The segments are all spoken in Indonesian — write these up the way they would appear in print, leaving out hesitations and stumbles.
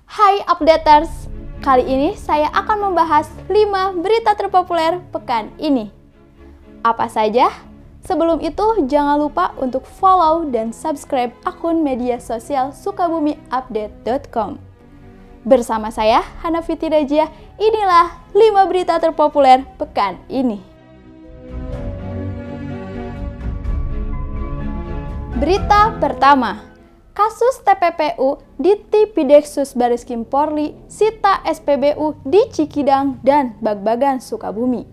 Hai updaters, kali ini saya akan membahas 5 berita terpopuler pekan ini. Apa saja? Sebelum itu jangan lupa untuk follow dan subscribe akun media sosial sukabumiupdate.com. Bersama saya, Hanafiti Rajia, inilah 5 berita terpopuler pekan ini. Berita pertama, kasus TPPU di Tipideksus Bareskrim Polri sita SPBU di Cikidang dan Bagbagan Sukabumi.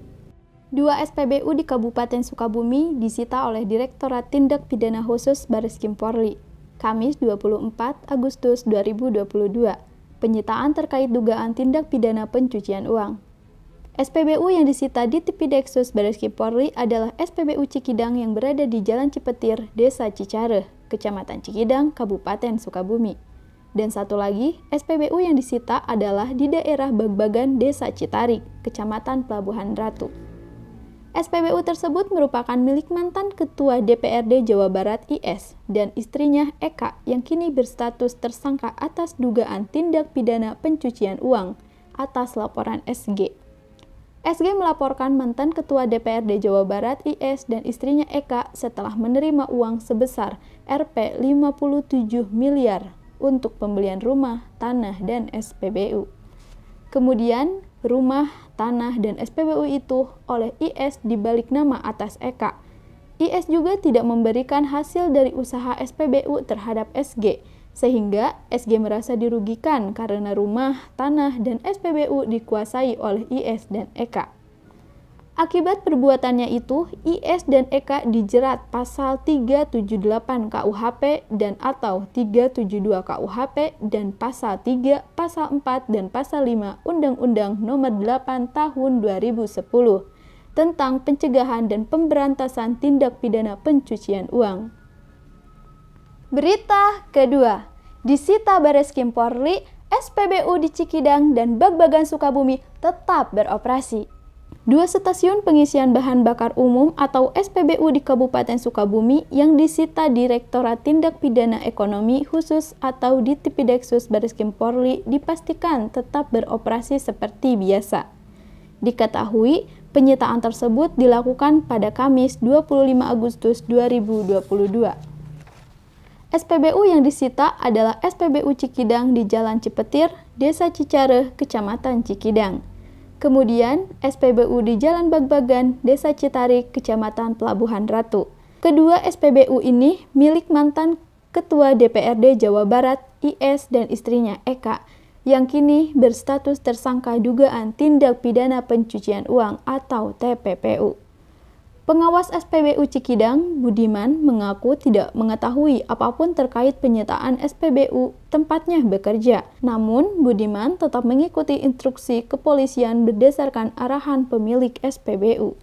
2 SPBU di Kabupaten Sukabumi disita oleh Direktorat Tindak Pidana Khusus Bareskrim Polri, Kamis 24 Agustus 2022. Penyitaan terkait dugaan tindak pidana pencucian uang. SPBU yang disita di Tipideksus Bareskrim Polri adalah SPBU Cikidang yang berada di Jalan Cipetir, Desa Cicareh, Kecamatan Cikidang, Kabupaten Sukabumi. Dan satu lagi, SPBU yang disita adalah di daerah Bagbagan, Desa Citarik, Kecamatan Pelabuhan Ratu. SPBU tersebut merupakan milik mantan Ketua DPRD Jawa Barat IS dan istrinya Eka yang kini berstatus tersangka atas dugaan tindak pidana pencucian uang atas laporan SG. SG melaporkan mantan Ketua DPRD Jawa Barat IS dan istrinya Eka setelah menerima uang sebesar Rp 57 miliar untuk pembelian rumah, tanah, dan SPBU. Kemudian, rumah, tanah, dan SPBU itu oleh IS dibalik nama atas Eka. IS juga tidak memberikan hasil dari usaha SPBU terhadap SG, sehingga SG merasa dirugikan karena rumah, tanah, dan SPBU dikuasai oleh IS dan Eka. Akibat perbuatannya itu, IS dan Eka dijerat pasal 378 KUHP dan atau 372 KUHP dan pasal 3, pasal 4, dan pasal 5 Undang-Undang Nomor 8 Tahun 2010 tentang pencegahan dan pemberantasan tindak pidana pencucian uang. Berita kedua, disita Bareskrim Polri, SPBU di Cikidang dan Bagbagan Sukabumi tetap beroperasi. 2 stasiun pengisian bahan bakar umum atau SPBU di Kabupaten Sukabumi yang disita Direktorat Tindak Pidana Ekonomi Khusus atau di Tipideksus Bareskrim Polri dipastikan tetap beroperasi seperti biasa. Diketahui, penyitaan tersebut dilakukan pada Kamis 25 Agustus 2022. SPBU yang disita adalah SPBU Cikidang di Jalan Cipetir, Desa Cicareh, Kecamatan Cikidang. Kemudian, SPBU di Jalan Bagbagan, Desa Citarik, Kecamatan Pelabuhan Ratu. Kedua SPBU ini milik mantan Ketua DPRD Jawa Barat IS dan istrinya Eka, yang kini berstatus tersangka dugaan tindak pidana pencucian uang atau TPPU. Pengawas SPBU Cikidang, Budiman, mengaku tidak mengetahui apapun terkait penyitaan SPBU tempatnya bekerja. Namun, Budiman tetap mengikuti instruksi kepolisian berdasarkan arahan pemilik SPBU.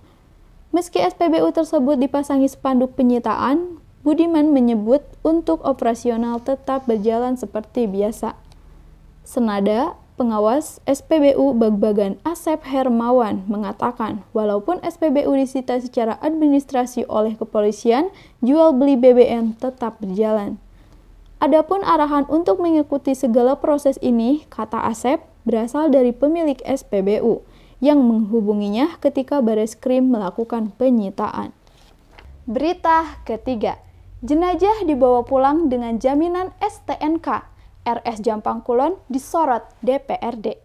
Meski SPBU tersebut dipasangi spanduk penyitaan, Budiman menyebut untuk operasional tetap berjalan seperti biasa. Senada, pengawas SPBU Bagbagan Asep Hermawan mengatakan, walaupun SPBU disita secara administrasi oleh kepolisian, jual beli BBM tetap berjalan. Adapun arahan untuk mengikuti segala proses ini, kata Asep, berasal dari pemilik SPBU yang menghubunginya ketika Bareskrim melakukan penyitaan. Berita ketiga, jenazah dibawa pulang dengan jaminan STNK. RS Jampang Kulon disorot DPRD.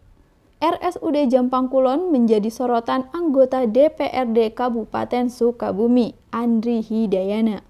RSUD Jampang Kulon menjadi sorotan anggota DPRD Kabupaten Sukabumi, Andri Hidayana.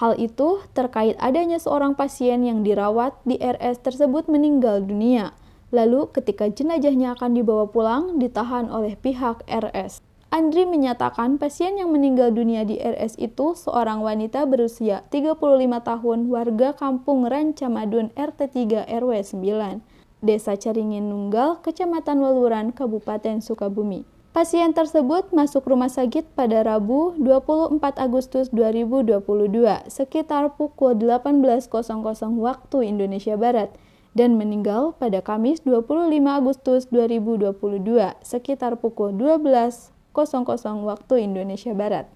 Hal itu terkait adanya seorang pasien yang dirawat di RS tersebut meninggal dunia. Lalu ketika jenazahnya akan dibawa pulang, ditahan oleh pihak RS. Andri menyatakan pasien yang meninggal dunia di RS itu seorang wanita berusia 35 tahun warga Kampung Rancamadun RT 3 RW 9, Desa Caringin Nunggal, Kecamatan Waluran, Kabupaten Sukabumi. Pasien tersebut masuk rumah sakit pada Rabu 24 Agustus 2022 sekitar pukul 18.00 waktu Indonesia Barat dan meninggal pada Kamis 25 Agustus 2022 sekitar pukul 12.00 waktu Indonesia Barat.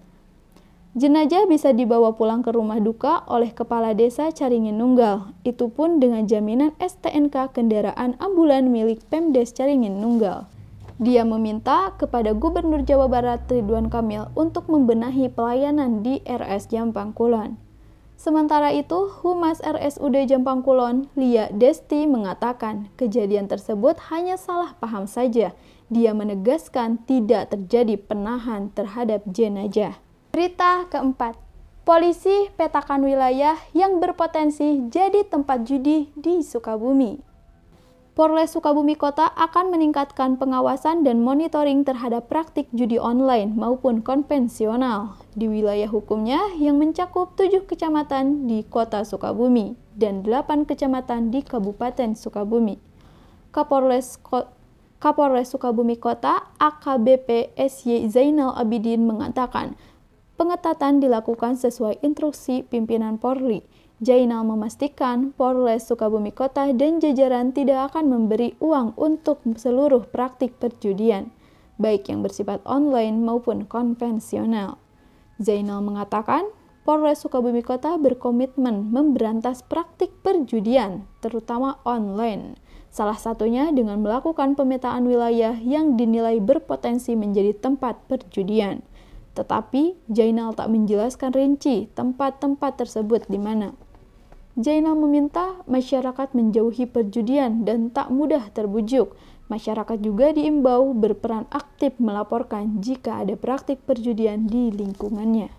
Jenazah bisa dibawa pulang ke rumah duka oleh Kepala Desa Caringin Nunggal, itu pun dengan jaminan STNK kendaraan ambulan milik Pemdes Caringin Nunggal. Dia meminta kepada Gubernur Jawa Barat Ridwan Kamil untuk membenahi pelayanan di RS Jampang Kulon. Sementara itu, Humas RSUD Jampang Kulon, Lia Desti, mengatakan kejadian tersebut hanya salah paham saja. Dia menegaskan tidak terjadi penahan terhadap jenazah. Berita keempat, polisi petakan wilayah yang berpotensi jadi tempat judi di Sukabumi. Polres Sukabumi Kota akan meningkatkan pengawasan dan monitoring terhadap praktik judi online maupun konvensional di wilayah hukumnya yang mencakup 7 kecamatan di Kota Sukabumi dan 8 kecamatan di Kabupaten Sukabumi. Kapolres Sukabumi Kota AKBP SY Zainal Abidin mengatakan, pengetatan dilakukan sesuai instruksi pimpinan Polri. Zainal memastikan Polres Sukabumi Kota dan jajaran tidak akan memberi uang untuk seluruh praktik perjudian, baik yang bersifat online maupun konvensional. Zainal mengatakan, Polres Sukabumi Kota berkomitmen memberantas praktik perjudian, terutama online. Salah satunya dengan melakukan pemetaan wilayah yang dinilai berpotensi menjadi tempat perjudian. Tetapi, Zainal tak menjelaskan rinci tempat-tempat tersebut di mana. Zainal meminta masyarakat menjauhi perjudian dan tak mudah terbujuk. Masyarakat juga diimbau berperan aktif melaporkan jika ada praktik perjudian di lingkungannya.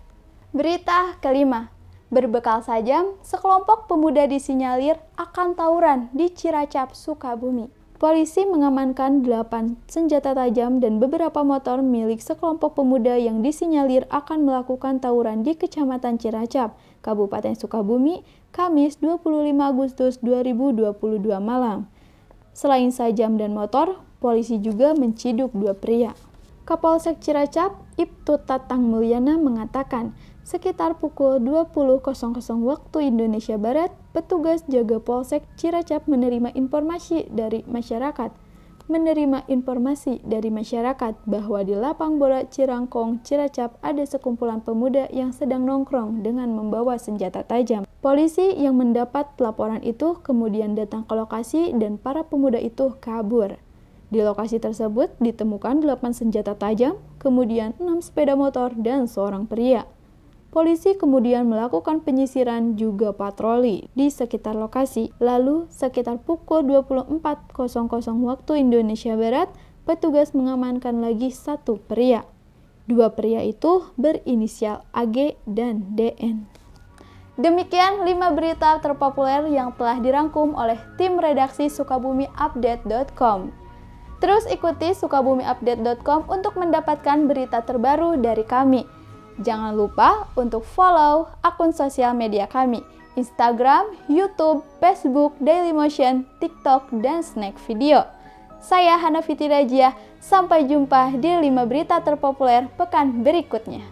Berita kelima, berbekal sajam, sekelompok pemuda disinyalir akan tawuran di Ciracap, Sukabumi. Polisi mengamankan 8 senjata tajam dan beberapa motor milik sekelompok pemuda yang disinyalir akan melakukan tawuran di Kecamatan Ciracap, Kabupaten Sukabumi, Kamis 25 Agustus 2022 malam. Selain sajam dan motor, polisi juga menciduk 2 pria. Kapolsek Ciracap, Ibtu Tatang Mulyana mengatakan, sekitar pukul 20.00 waktu Indonesia Barat, petugas jaga Polsek Ciracap menerima informasi dari masyarakat bahwa di lapang bola Cirangkong, Ciracap ada sekumpulan pemuda yang sedang nongkrong dengan membawa senjata tajam. Polisi yang mendapat laporan itu kemudian datang ke lokasi dan para pemuda itu kabur. Di lokasi tersebut ditemukan 8 senjata tajam, kemudian 6 sepeda motor dan seorang pria. Polisi kemudian melakukan penyisiran juga patroli di sekitar lokasi. Lalu, sekitar pukul 24.00 waktu Indonesia Barat, petugas mengamankan lagi 1 pria. 2 pria itu berinisial AG dan DN. Demikian 5 berita terpopuler yang telah dirangkum oleh tim redaksi SukabumiUpdate.com. Terus ikuti SukabumiUpdate.com untuk mendapatkan berita terbaru dari kami. Jangan lupa untuk follow akun sosial media kami, Instagram, YouTube, Facebook, Dailymotion, TikTok, dan Snack Video. Saya Hana Fitri Rajia, sampai jumpa di 5 berita terpopuler pekan berikutnya.